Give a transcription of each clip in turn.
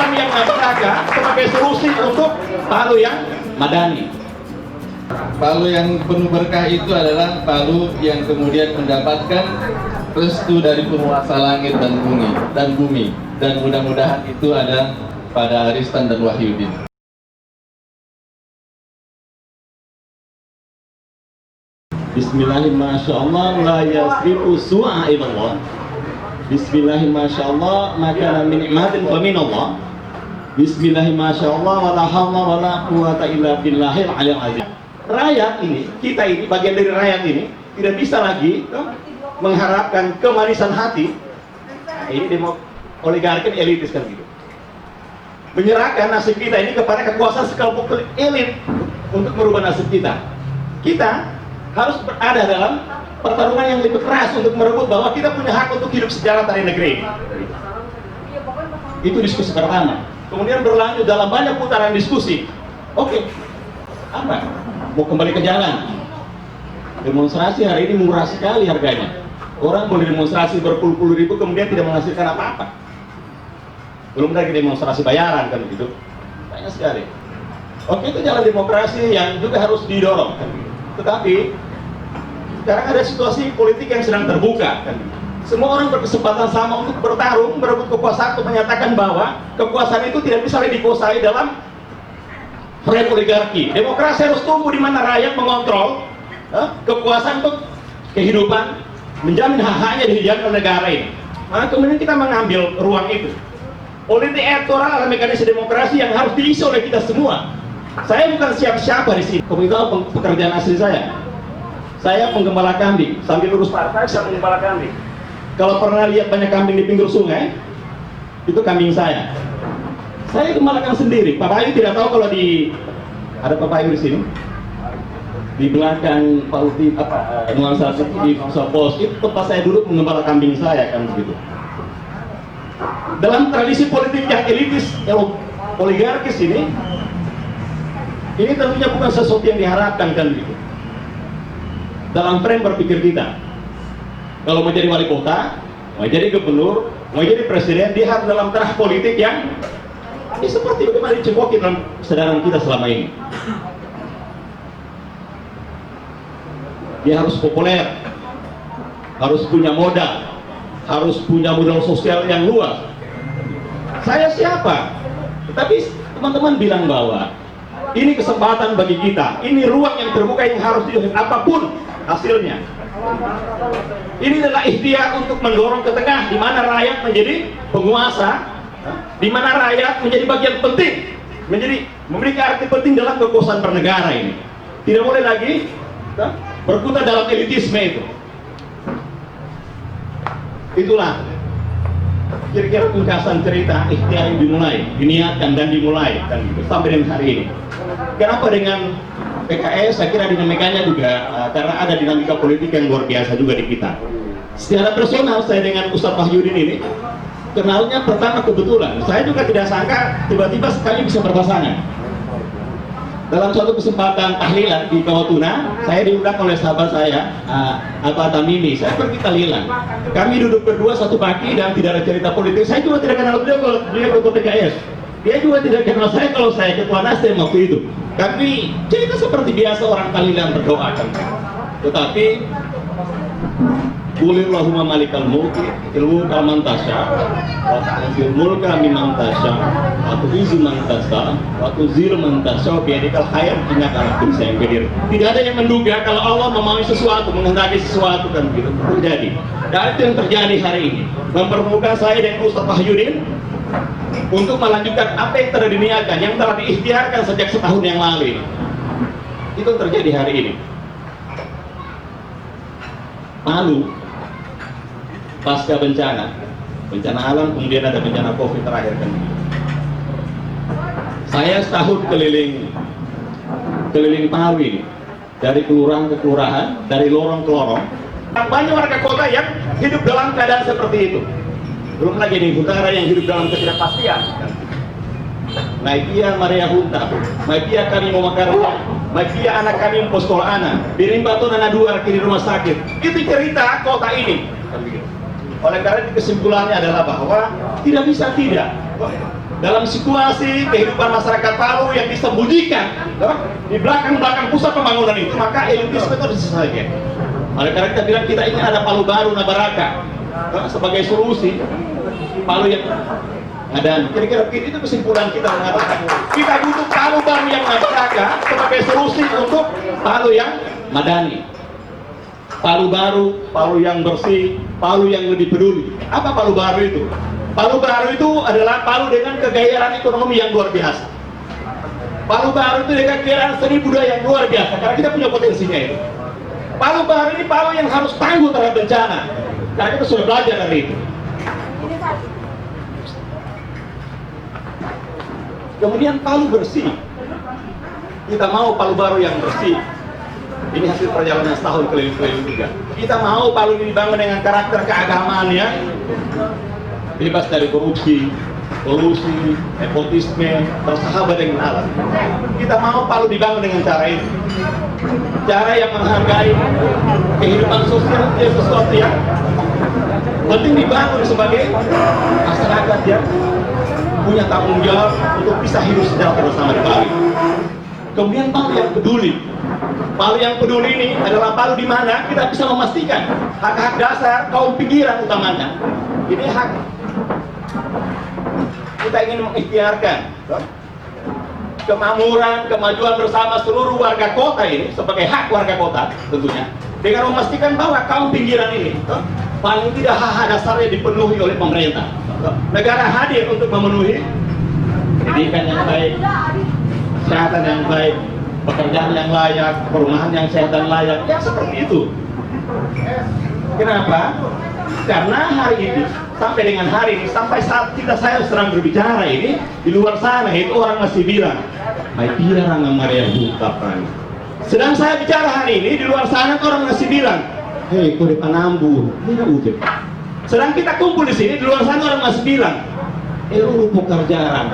Palu yang Nagaraga sebagai solusi untuk Palu yang Madani. Palu yang penuh berkah itu adalah Palu yang kemudian mendapatkan restu dari penguasa langit dan bumi, dan mudah-mudahan itu ada pada Aristan dan Wahyudin. Bismillahirrahmanirrahim. La yasrifu su'a ilallah. Bismillahirrahmanirrahim. Maka min ni'matin fa min Allah. Bismillahirrahmanirrahim. Wa la hawla wa la quwwata illa billahil aliyyil azim. Rakyat ini, kita ini, bagian dari rakyat ini tidak bisa lagi mengharapkan kemanisan hati. Ini oligarki elitis kan gitu. Menyerahkan nasib kita ini kepada kekuasaan sekelompok elit untuk merubah nasib kita. Kita harus berada dalam pertarungan yang lebih keras untuk merebut bahwa kita punya hak untuk hidup sejahtera dari negeri ini. Itu diskusi pertama. Kemudian berlanjut dalam banyak putaran diskusi. Oke, apa? Mau kembali ke jalan. Demonstrasi hari ini murah sekali harganya. Orang boleh demonstrasi berpuluh-puluh ribu kemudian tidak menghasilkan apa-apa. Belum lagi demonstrasi bayaran kan begitu. Banyak sekali. Oke, itu jalan demokrasi yang juga harus didorong kan. Tetapi sekarang ada situasi politik yang sedang terbuka kan. Semua orang berkesempatan sama untuk bertarung, berebut kekuasaan untuk menyatakan bahwa kekuasaan itu tidak bisa dikuasai dalam frame oligarki. Demokrasi harus tumbuh di mana rakyat mengontrol kekuasaan untuk kehidupan, menjamin hak-haknya dijamin oleh negara ini. Nah, kemudian kita mengambil ruang itu. Politik elektoral adalah mekanisme demokrasi yang harus diisi oleh kita semua. Saya bukan siapa-siapa di sini. Kemudian pekerjaan asli saya penggembala kambing. Sambil urus partai, saya penggembala kambing. Kalau pernah lihat banyak kambing di pinggir sungai, itu kambing saya. Saya gembalakan sendiri. Pak Bayu tidak tahu kalau ada Pak Bayu di sini. Di belakang Pak Uti nuansa di Nusa Pos itu tempat saya duduk menggembala kambing saya kan begitu. Dalam tradisi politik yang elitis, oligarkis ini tentunya bukan sesuatu yang diharapkan kan begitu. Dalam frame berpikir kita, kalau mau jadi wali kota, mau jadi gubernur, mau jadi presiden, dia harus dalam taraf politik yang seperti bagaimana dicekoki dalam kesadaran kita selama ini. Dia harus populer, harus punya modal, harus punya modal sosial yang luas. Saya siapa? Tetapi teman-teman bilang bahwa ini kesempatan bagi kita, ini ruang yang terbuka yang harus dihidup apapun hasilnya. Ini adalah ikhtiar untuk mendorong ke tengah, di mana rakyat menjadi penguasa, di mana rakyat menjadi bagian penting, memiliki arti penting dalam kekuasaan bernegara ini. Tidak boleh lagi berkutat dalam elitisme itu. Itulah kira-kira pungkasan cerita ikhtiar yang dimulai, diniatkan dan dimulai dan sampai dengan hari ini. Kenapa dengan PKS? Saya kira dinamikanya juga karena ada dinamika politik yang luar biasa juga di kita. Secara personal saya dengan Ustadz Wahyudin ini kenalnya pertama kebetulan. Saya juga tidak sangka tiba-tiba sekali bisa berpasangan. Dalam suatu kesempatan tahlilan di Kawatuna, saya diundang oleh sahabat saya, Atta Tamimi. Saya pergi tahlilan. Kami duduk berdua satu pagi dan tidak ada cerita politik. Saya juga tidak kenal beliau kalau beliau ketua PKS. Dia juga tidak kenal saya kalau saya ketua Nasdem waktu itu. Kami cerita seperti biasa orang tahlilan berdoa kan. Tetapi Qulillahumma malikal mulki ilmu man tasya wa tu'til mulka mimman tasya wa tu'izzu man tasya wa tuzillu man tasya bi yadikal khair innaka ala kulli syai'in qadir. Tidak ada yang menduga kalau Allah memaui sesuatu, menghendaki sesuatu kan gitu terjadi. Dan itu yang terjadi hari ini. Mempertemukan saya dengan Ustadz Wahyudin untuk melanjutkan apa yang telah diniatkan, yang telah diikhtiarkan sejak setahun yang lalu. Itu yang terjadi hari ini. Palu pasca bencana alam, kemudian ada bencana COVID terakhir kan. Saya setahun keliling Palu ini, dari kelurahan ke kelurahan, dari lorong ke lorong. Banyak warga kota yang hidup dalam keadaan seperti itu. Belum lagi di utara yang hidup dalam ketidakpastian. Maipia Maria Hunta, maipia kami mau makan, maipia anak kami mau sekolah anak, birimbaton anak dua di rumah sakit. Itu cerita kota ini. Oleh karena kesimpulannya adalah bahwa tidak bisa tidak dalam situasi kehidupan masyarakat Palu yang disembunyikan di belakang pusat pembangunan itu, maka elitisme itu harus diselesaikan. Oleh karena kita bilang kita ingin ada Palu baru Nabaraka sebagai solusi Palu yang ada. Kira-kira begitu itu kesimpulan kita mengatakan kita butuh Palu baru yang Nabaraka sebagai solusi untuk Palu yang madani. Palu baru, Palu yang bersih, Palu yang lebih peduli. Apa Palu baru itu? Palu baru itu adalah Palu dengan kegayaan ekonomi yang luar biasa. Palu baru itu dengan kegayaan seni budaya yang luar biasa, karena kita punya potensinya itu. Palu baru ini Palu yang harus tangguh terhadap bencana, karena kita sudah belajar dari itu. Kemudian Palu bersih. Kita mau Palu baru yang bersih. Ini hasil perjalanan setahun keliling-keliling juga. Kita mau Palu ini dibangun dengan karakter keagamaannya, bebas dari korupsi, kolusi, nepotisme, bersahabat dengan alam. Kita mau Palu dibangun dengan cara itu, cara yang menghargai kehidupan sosial, dia sesuatu yang penting dibangun sebagai masyarakat yang punya tanggung jawab untuk bisa hidup sejahtera bersama di Palu. Kemudian Palu yang peduli. Palu yang peduli ini adalah Palu di mana kita bisa memastikan hak-hak dasar kaum pinggiran utamanya. Ini hak kita ingin mengikhtiarkan kemakmuran, kemajuan bersama seluruh warga kota ini sebagai hak warga kota tentunya, dengan memastikan bahwa kaum pinggiran ini paling tidak hak-hak dasarnya dipenuhi oleh pemerintah. Negara hadir untuk memenuhi pendidikan yang baik, kesehatan yang baik, pekerjaan yang layak, perumahan yang sehat dan layak, ya seperti itu. Kenapa? Karena hari ini, sampai dengan hari ini, sampai saat saya sedang berbicara ini, di luar sana itu orang masih bilang, "Mai pira ranga Maria buta kan." Sedang saya bicara hari ini, di luar sana orang masih bilang, "Hei, kau di Panambu, ini utip." Sedang kita kumpul di sini, di luar sana orang masih bilang, "Lu pekerjaan."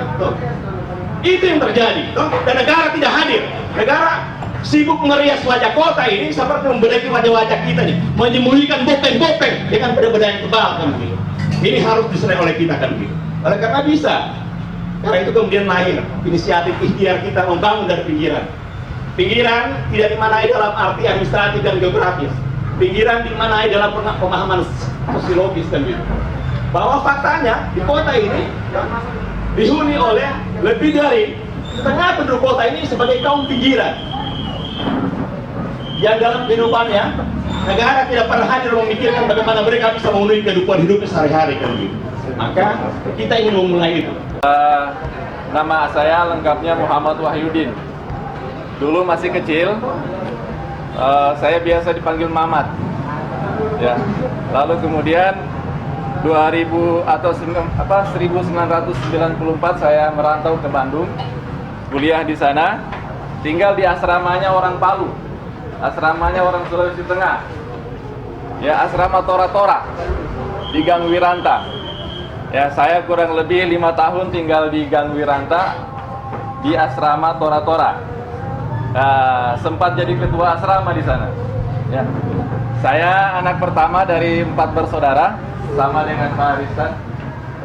Itu yang terjadi, dan negara tidak hadir. Negara sibuk merias wajah kota ini seperti membedakan wajah-wajah kita nih, menyembunyikan bopeng-bopeng dengan beda-beda yang tebal kan begitu. Ini harus diserai oleh kita kan begitu. Oleh karena bisa, karena itu kemudian lahir inisiatif ikhtiar kita membangun dari pinggiran. Pinggiran tidak dimanai dalam arti administratif dan geografis. Pinggiran dimanai dalam pemahaman sosiologis kan begitu. Bahwa faktanya di kota ini dihuni oleh lebih dari setengah penduduk kota ini sebagai kaum pinggiran yang dalam kehidupannya negara tidak pernah hadir memikirkan bagaimana mereka bisa memenuhi kehidupan hidupnya sehari-hari kan begitu. Maka kita ingin memulai itu. Nama saya lengkapnya Muhammad Wahyudin. Dulu masih kecil, saya biasa dipanggil Mamat. Ya. Lalu kemudian 1994 saya merantau ke Bandung, kuliah di sana, tinggal di asramanya orang Palu, asramanya orang Sulawesi Tengah, ya asrama Tora-Tora di Gang Wiranta. Ya saya kurang lebih 5 tahun tinggal di Gang Wiranta di asrama Tora-Tora. Sempat jadi ketua asrama di sana. Ya. Saya anak pertama dari 4 bersaudara. Sama dengan Pak Aristan,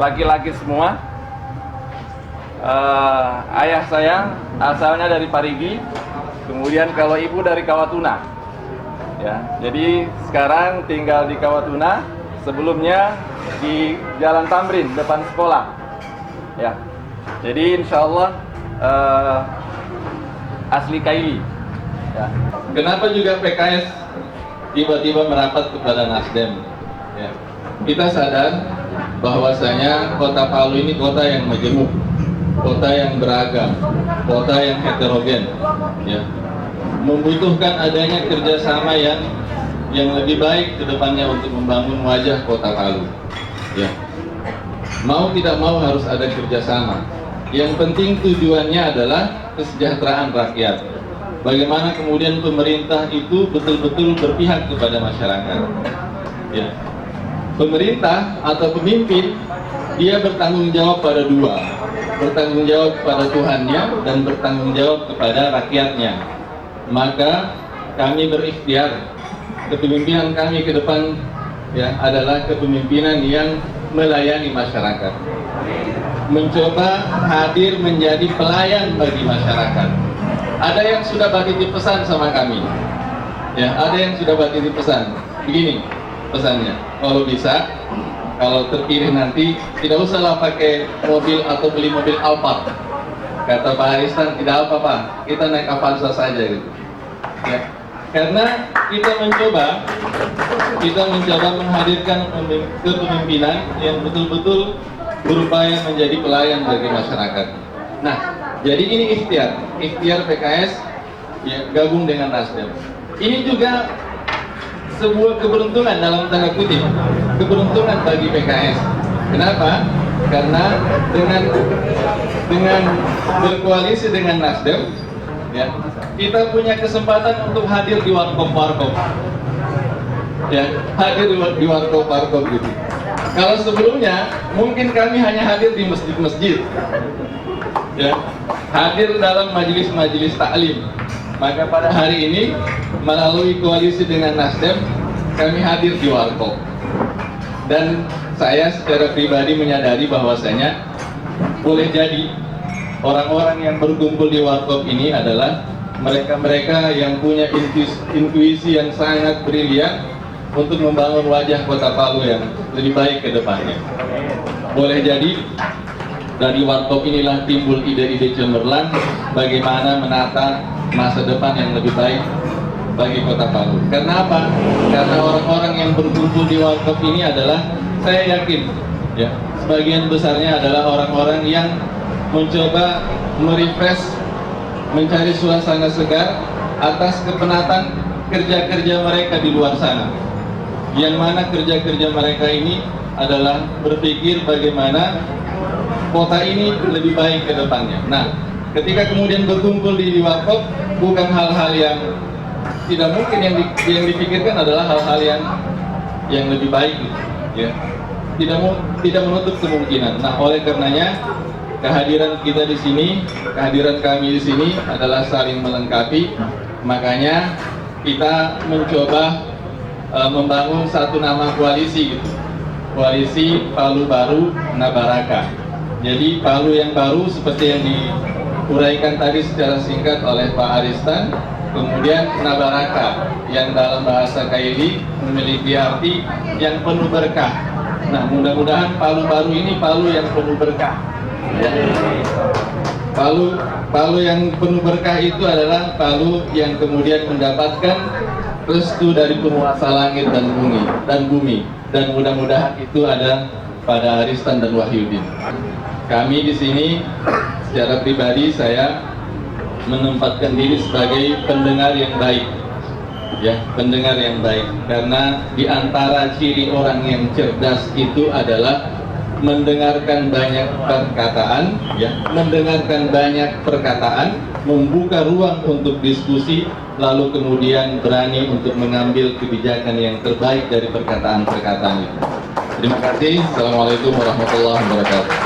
laki-laki semua. Ayah saya asalnya dari Parigi, kemudian kalau ibu dari Kawatuna. Ya, jadi sekarang tinggal di Kawatuna, sebelumnya di Jalan Tamrin depan sekolah. Ya, jadi insya Allah asli Kaili. Ya. Kenapa juga PKS tiba-tiba merapat kepada Nasdem? Ya. Kita sadar bahwasanya kota Palu ini kota yang majemuk, kota yang beragam, kota yang heterogen, ya. Membutuhkan adanya kerjasama yang lebih baik ke depannya untuk membangun wajah kota Palu, ya. Mau tidak mau harus ada kerjasama. Yang penting tujuannya adalah kesejahteraan rakyat. Bagaimana kemudian pemerintah itu betul-betul berpihak kepada masyarakat, ya. Pemerintah atau pemimpin dia bertanggung jawab pada dua, bertanggung jawab kepada Tuhannya dan bertanggung jawab kepada rakyatnya. Maka kami berikhtiar, kepemimpinan kami ke depan ya adalah kepemimpinan yang melayani masyarakat. mencoba hadir menjadi pelayan bagi masyarakat. Ada yang sudah titip pesan sama kami, ya, ada yang sudah titip pesan. Begini pesannya, kalau bisa, kalau terpilih nanti tidak usahlah pakai mobil atau beli mobil Alphard. Kata Pak Aristan, tidak apa-apa, kita naik Avanza saja gitu. Ya. Karena kita mencoba menghadirkan kepemimpinan yang betul-betul berupaya menjadi pelayan bagi masyarakat. Nah, jadi ini ikhtiar PKS ya, gabung dengan Nasdem. Ini juga sebuah keberuntungan dalam tanda kutip, keberuntungan bagi PKS. Kenapa? Karena dengan berkoalisi dengan Nasdem, ya, kita punya kesempatan untuk hadir di warkop, ya, hadir di warkop gitu. Kalau sebelumnya mungkin kami hanya hadir di masjid-masjid, ya, hadir dalam majelis-majelis taklim. Maka pada hari ini melalui koalisi dengan Nasdem kami hadir di warkop. Dan saya secara pribadi menyadari bahwasanya boleh jadi orang-orang yang berkumpul di warkop ini adalah mereka-mereka yang punya intuisi yang sangat brilian untuk membangun wajah Kota Palu yang lebih baik ke depannya. Boleh jadi dari warkop inilah timbul ide-ide cemerlang bagaimana menata masa depan yang lebih baik bagi Kota Palu. Karena apa? Karena orang-orang yang berkumpul di warkop ini adalah, saya yakin, ya, sebagian besarnya adalah orang-orang yang mencoba merefresh, mencari suasana segar atas kepenatan kerja-kerja mereka di luar sana. Yang mana kerja-kerja mereka ini adalah berpikir bagaimana kota ini lebih baik ke depannya. Nah, ketika kemudian berkumpul di warkop, bukan hal-hal yang tidak mungkin, yang dipikirkan adalah hal-hal yang lebih baik, ya. Tidak menutup kemungkinan. Nah, oleh karenanya kehadiran kita di sini, kehadiran kami di sini adalah saling melengkapi. Makanya kita mencoba membangun satu nama koalisi gitu. Koalisi Palu Baru Nabaraka. Jadi Palu yang baru seperti yang diuraikan tadi secara singkat oleh Pak Aristan. Kemudian Nabaraka yang dalam bahasa Kaili memiliki arti yang penuh berkah. Nah, mudah-mudahan Palu Baru ini Palu yang penuh berkah. Ya. Palu yang penuh berkah itu adalah Palu yang kemudian mendapatkan restu dari penguasa langit dan bumi. Dan mudah-mudahan itu ada pada Aristan dan Wahyudin. Kami di sini secara pribadi saya menempatkan diri sebagai pendengar yang baik, ya, pendengar yang baik. Karena di antara ciri orang yang cerdas itu adalah mendengarkan banyak perkataan, ya, mendengarkan banyak perkataan, membuka ruang untuk diskusi, lalu kemudian berani untuk mengambil kebijakan yang terbaik dari perkataan-perkataan itu. Terima kasih. Assalamualaikum warahmatullahi wabarakatuh.